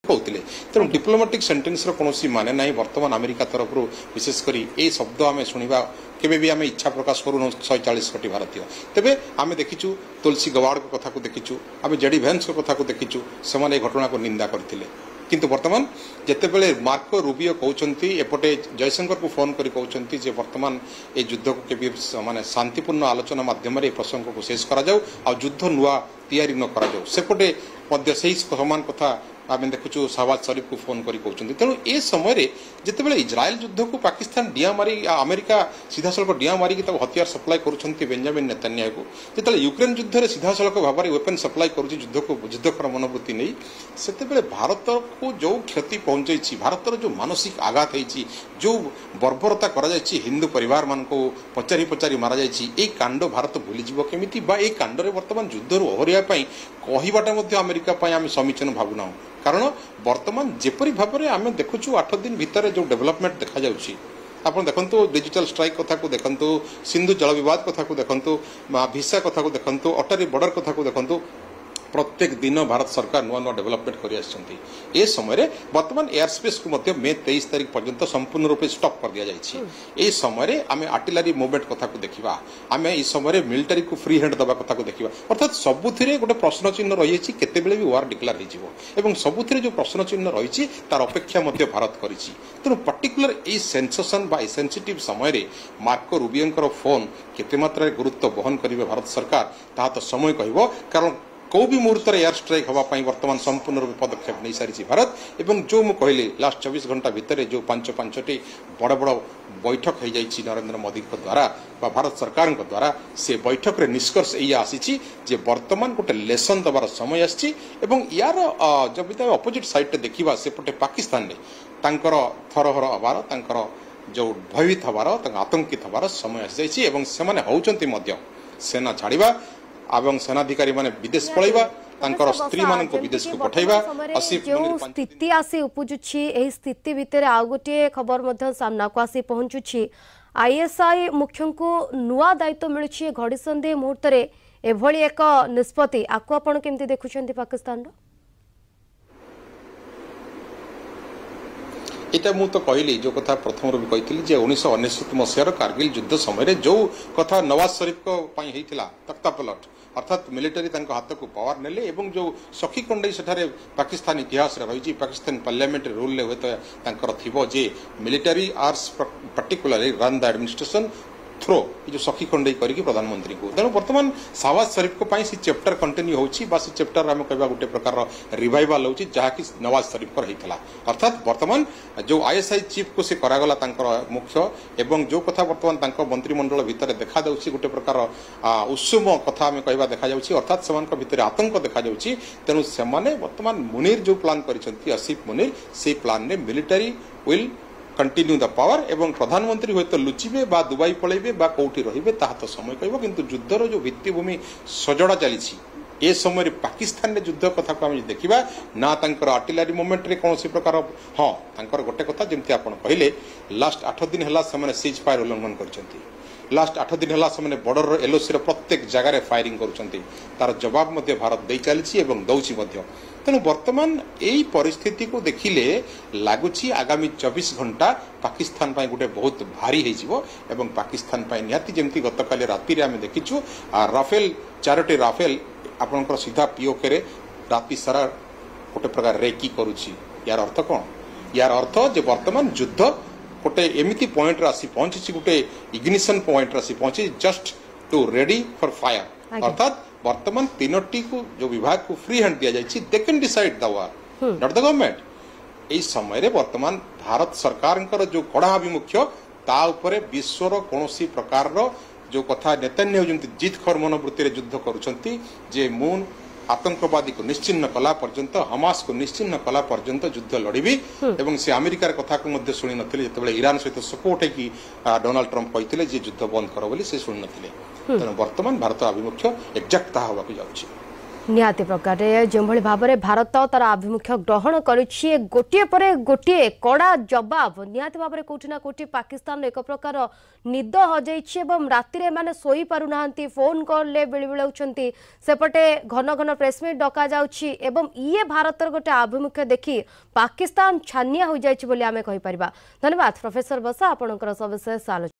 कहते तेणु diplomatic sentence कौन माने ना बर्तमान अमेरिका तरफ विशेषकर ये शब्द आम शुणा केवे भी आम इच्छा प्रकाश करूँ 140 कोटी भारतीय तेरे आम देखीचु तुलसी गवाड़ कथा को देखीचु आम जेडी भेन्स कथा को देखीचु से घटना को निंदा करते किंतु वर्तमान जितेबले मार्को रूबियो कहते एपटे जयशंकर को फोन कर कहते जे वर्तमान ये युद्ध को केवि माने शांतिपूर्ण आलोचना माध्यम प्रसंग को शेष करा जाऊ आ युद्ध नुआ तैयारी न करा जाऊ सेपटे समान कथा आम देखु शहबाज शरीफ को फोन कर कहते तेणु ए समय जितेबाला इज्राएल युद्ध को पाकिस्तान डिया मारी अमेरिका सीधा सड़क डिया मारिक हथियार सप्लाई करुँच बेंजामिन नेतान्याहू को जिते यूक्रेन युद्ध में सीधा सड़क भाव में वेपन सप्लाई कर युद्धकर मनोवृत्ति नहीं से भारत को जो क्षति पहुंचाई भारतर जो मानसिक आघात होती जो बर्बरता कर हिंदू परिवार मान को पचारि पचारि मारा जाए कांड भारत भूलीज केमी कांड बर्तमान युद्ध ओहरिया कहवाटा अमेरिका आम समीचीन भावुना कारण वर्तमान जेपरी भाव में आम देखु 8 दिन भितर जो डेवलपमेंट देखा जाउछि आप देखु डिजिटल स्ट्राइक कथा को देखु सिंधु जल बद कथा को देखु भिसा कथा को देखु अटारी बॉर्डर कथा को देखु प्रत्येक दिन भारत सरकार नुआ नुआ डेवलपमेंट कर समय वर्तमान एयर स्पेस को मे 23 तारीख पर्यंत संपूर्ण रूपे स्टॉप कर दिया जाए समय आम आर्टिलरी मूवमेंट कथा को देखा आम इस समय मिलिटारी को फ्री हैंड दबा कथा को देखा अर्थात सबुथिरे गोटे प्रश्न चिन्ह रही केतेबेले भी वार डिक्लेयर हो सबुथिरे जो प्रश्न चिन्ह रही तार अपेक्षा भारत करिछि तेणु पर्टिकुलर ये सेंसेशन बा सेंसिटिव समय मार्को रूबियोंकर फोन केते मात्रा गुरुत्व बहन करेंगे भारत सरकार ता तो समय कहब कारण कौ भी मुहूर्त एयर स्ट्राइक हाँपाई वर्तमान संपूर्ण रूप पदक्षेप नहीं सारी भारत एवं जो मुझे कहली लास्ट 24 घंटा भितर जो पांचटी बड़ बड़ बैठक हो जाइए नरेंद्र मोदी द्वारा बा भारत सरकार द्वारा से बैठक रे निष्कर्ष या आसी वर्तमान गोटे लेसन दबार समय आसी यार जब अपोजिट साइड देखा सेपटे पाकिस्तान तांकर थरहर हबार तांकर जो भयभीत हबार आतंकित हबार समय आसी जाइए सेना छाड़ा एवं सेनाधिकारी माने विदेश पळैबा तांकर स्त्री मान को विदेश को पठाइबा जो स्थिति आसी उपजुछि एही स्थिति भितर आ गोटे खबर मध्य सामना को आसी पहुंचुछि आईएसआई मुख्य को नुआ दायित्व मिलुछि घड़ीसंधि मुहूर्त रे एभली एक निष्पत्ति आकु आपण केमति देखुछन्ति पाकिस्तान रो इटा मु तो कहली जो कथा प्रथम भी कही 1999 मसीहार कारगिल युद्ध समय जो कथा नवाज शरीफ को तख्ता पलट अर्थात मिलिटारी हाथ को पावर नेले एवं जो सखी कंडई सेठारे पाकिस्तान इतिहास रही पाकिस्तान पार्लियामेंट रूल थी जे मिलिटारी आर्स particularly run the administration through जो सखी खंडई करके प्रधानमंत्री को तेणु बर्तमान शहबाज शरीफ को से चैप्टर कंटिन्यू होची से चैप्टर आम कह गोटे प्रकार रिवाइवल होची जहाँकि नवाज शरीफ को होता अर्थात वर्तमान जो आईएसआई चीफ को से करागला मुख्य एवं जो कथा वर्तमान मंत्रिमंडल भितर देखा गोटे प्रकार उत्सुम कथा आम कह देखा अर्थात से भितर आतंक देखा तेणु से वर्तमान मुनीर जो प्लान कर आसिफ मुनीर से प्लान में military will continue the power एवं प्रधानमंत्री हूँ तो लुचिबे बा दुबई पलैबे बा कौटी रहिबे ताहा तो समय कहब किंतु युद्धर जो भित्तिभूमि सजड़ा चली ए समय पाकिस्तान रे युद्ध कथा को आम देखा ना तांकर आर्टिलरी मूवमेंट रे कौन प्रकार हाँ तांकर गोटे कथा जमती आप कहले लास्ट 8 दिन है से सीज फायर उल्लंघन करछंती लास्ट 8 दिन है से बॉर्डर एलओसी प्रत्येक जगार फायरिंग करुँच तार जवाब मध्य भारत दे चली दौची तेणु वर्तमान यही परिस्थिति को देखिले लगुच आगामी 24 घंटा पाकिस्तान पाई गोटे बहुत भारी हो पाकिस्तान पाई निहाती जमती गतकाली राति आम देखीचु राफेल 4टी राफेल आपनकर सीधा पीओके रे राति सारा गोटे प्रकार रेकी करुछि यार अर्थ कौन यार अर्थ जे वर्तमान युद्ध गोटे एमती पॉइंट आसी पहुंची गोटे इग्निशन पॉइंट आसी पहुंची just to ready for fire अर्थात वर्तमान 3टी को जो विभाग को फ्री हैंड दिया जाए they can decide the war not the government यही समय वर्तमान भारत सरकार जो कड़ा आभिमुख्य ता उपरे विश्वर कौनसी प्रकार जो कथा नेतान्याहू जमी जितखोर मनोवृत्ति युद्ध करुँचे जे मुन आतंकवादी को निश्चिन्न कला पर्यंत हमास को निश्चिन्न कला पर्यंत युद्ध लड़बी एवं से अमेरिकार कथा को शुणी नथिले जतबेले ईरान सहित सपोर्ट है डोनाल्ड ट्रंप कहते जे युद्ध बंद कर बोली से शुणी नथिले तेणु वर्तमान भारत आभिमुख्य एक्जाक्ट ताहा होबाकु जाउछि। निहाती प्रकार जो भाव में भारत तार आभिमुख्य ग्रहण करुच्छी गोटे पर गोटे कड़ा जवाब निहाती भाव में कोठी ना कोठी पाकिस्तान एक प्रकार निद हजाई राति माने सोई पारुना फोन कॉल बिलबिलाउछंती सेपटे घन घन प्रेसमिट डका जाउछि एवं ये भारतर गोटे आभिमुख्य देखि पाकिस्तान छानिया हो जाइछि बोली आमे कहि परिबा। धन्यवाद प्रोफेसर बसा आपनकर सविशेष आलोचना।